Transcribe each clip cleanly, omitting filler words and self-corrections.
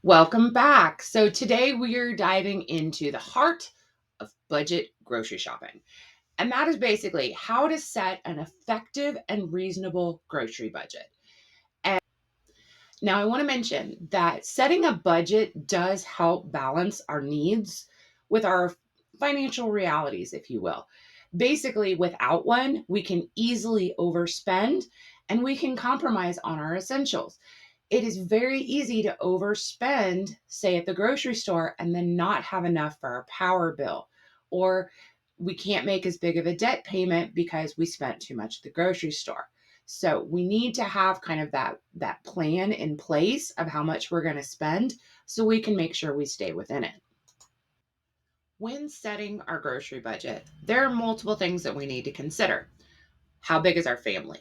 Welcome back. So, today we are diving into the heart of budget grocery shopping. And that is basically how to set an effective and reasonable grocery budget. And now, I want to mention that setting a budget does help balance our needs with our financial realities, if you will. Basically, without one, we can easily overspend and we can compromise on our essentials. It is very easy to overspend, say at the grocery store, and then not have enough for our power bill. Or we can't make as big of a debt payment because we spent too much at the grocery store. So we need to have kind of that plan in place of how much we're going to spend so we can make sure we stay within it. When setting our grocery budget, there are multiple things that we need to consider. How big is our family?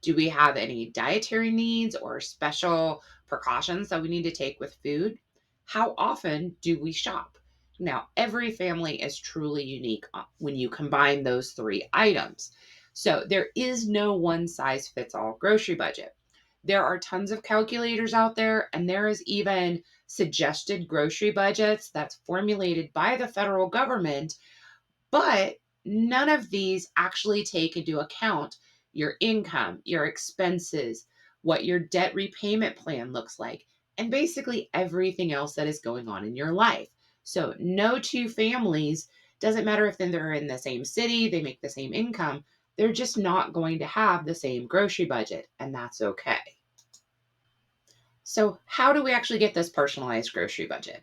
Do we have any dietary needs or special precautions that we need to take with food? How often do we shop? Now, every family is truly unique when you combine those three items. So, there is no one size fits all grocery budget. There are tons of calculators out there, and there is even suggested grocery budgets that's formulated by the federal government, but none of these actually take into account your income, your expenses, what your debt repayment plan looks like, and basically everything else that is going on in your life. So, no two families, doesn't matter if they're in the same city, they make the same income, they're just not going to have the same grocery budget, and that's okay. So, how do we actually get this personalized grocery budget?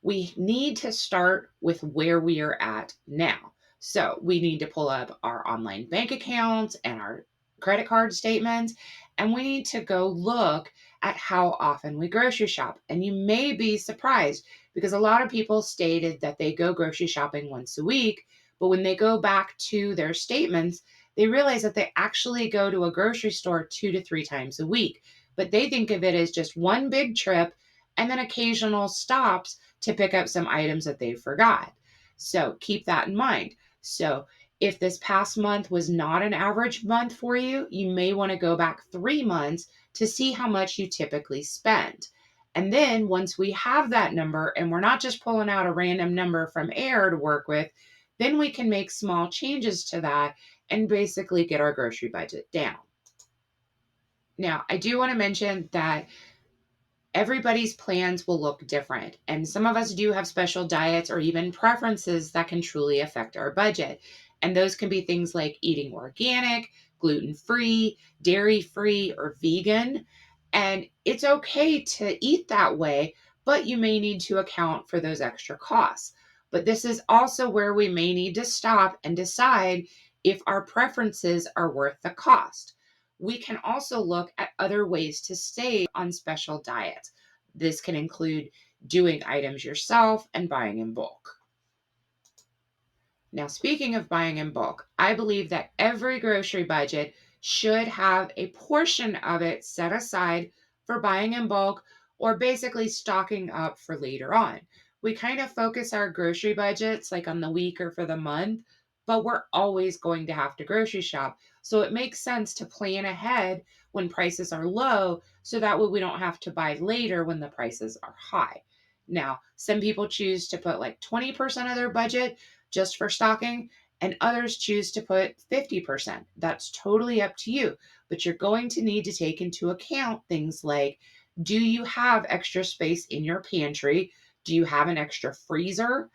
We need to start with where we are at now. So we need to pull up our online bank accounts and our credit card statements, and we need to go look at how often we grocery shop. And you may be surprised because a lot of people stated that they go grocery shopping once a week, but when they go back to their statements, they realize that they actually go to a grocery store 2 to 3 times a week. But they think of it as just one big trip and then occasional stops to pick up some items that they forgot. So keep that in mind. So if this past month was not an average month for you, you may want to go back 3 months to see how much you typically spend. And then once we have that number and we're not just pulling out a random number from air to work with, then we can make small changes to that and basically get our grocery budget down. Now, I do want to mention that everybody's plans will look different. And some of us do have special diets or even preferences that can truly affect our budget. And those can be things like eating organic, gluten free, dairy free, or vegan. And it's okay to eat that way, but you may need to account for those extra costs. But this is also where we may need to stop and decide if our preferences are worth the cost. We can also look at other ways to save on special diets. This can include doing items yourself and buying in bulk. Now, speaking of buying in bulk, I believe that every grocery budget should have a portion of it set aside for buying in bulk or basically stocking up for later on. We kind of focus our grocery budgets like on the week or for the month, but we're always going to have to grocery shop. So it makes sense to plan ahead when prices are low so that way we don't have to buy later when the prices are high. Now, some people choose to put like 20% of their budget just for stocking, and others choose to put 50%. That's totally up to you. But you're going to need to take into account things like, do you have extra space in your pantry? Do you have an extra freezer?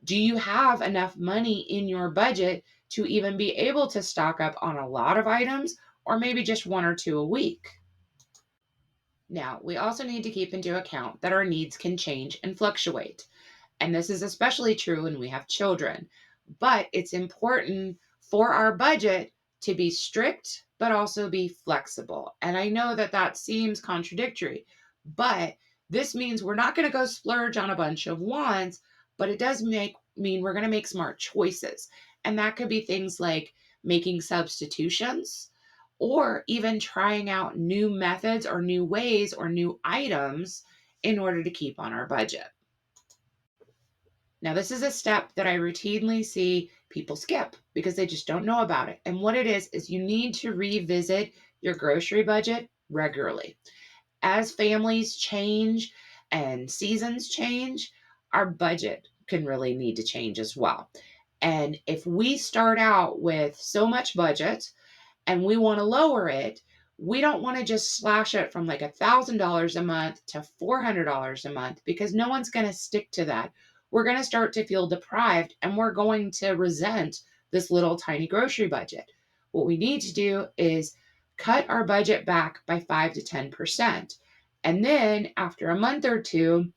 Do you have enough money in your budget to even be able to stock up on a lot of items or maybe just one or two a week? Now, we also need to keep into account that our needs can change and fluctuate. And this is especially true when we have children. But it's important for our budget to be strict, but also be flexible. And I know that that seems contradictory, but this means we're not going to go splurge on a bunch of wants, but it does mean we're going to make smart choices. And that could be things like making substitutions or even trying out new methods or new ways or new items in order to keep on our budget. Now, this is a step that I routinely see people skip because they just don't know about it. And what it is you need to revisit your grocery budget regularly. As families change and seasons change, our budget can really need to change as well. And if we start out with so much budget and we want to lower it, we don't want to just slash it from like $1,000 a month to $400 a month, because no one's going to stick to that. We're going to start to feel deprived and we're going to resent this little tiny grocery budget. What we need to do is cut our budget back by 5 to 10%. And then after a month or two,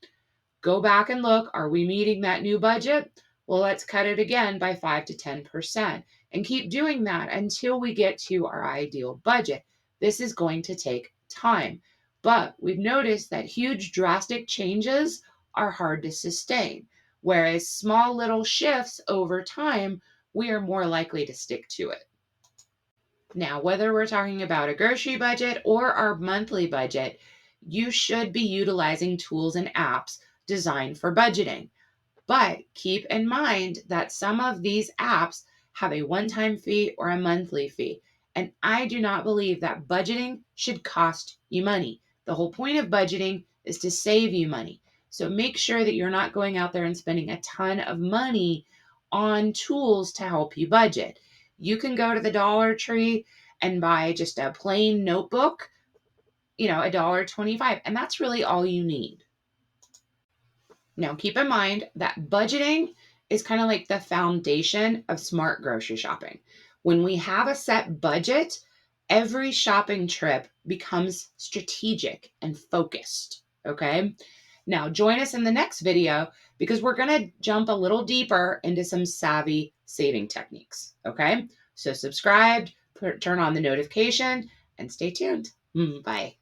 go back and look, are we meeting that new budget? Well, let's cut it again by 5 to 10% and keep doing that until we get to our ideal budget. This is going to take time, but we've noticed that huge drastic changes are hard to sustain, whereas small little shifts over time, we are more likely to stick to it. Now, whether we're talking about a grocery budget or our monthly budget, you should be utilizing tools and apps designed for budgeting. But keep in mind that some of these apps have a one time fee or a monthly fee. And I do not believe that budgeting should cost you money. The whole point of budgeting is to save you money. So make sure that you're not going out there and spending a ton of money on tools to help you budget. You can go to the Dollar Tree and buy just a plain notebook, $1.25, and that's really all you need. Now, keep in mind that budgeting is kind of like the foundation of smart grocery shopping. When we have a set budget, every shopping trip becomes strategic and focused. Okay. Now, join us in the next video because we're going to jump a little deeper into some savvy saving techniques. Okay. So, subscribe, turn on the notification, and stay tuned. Bye.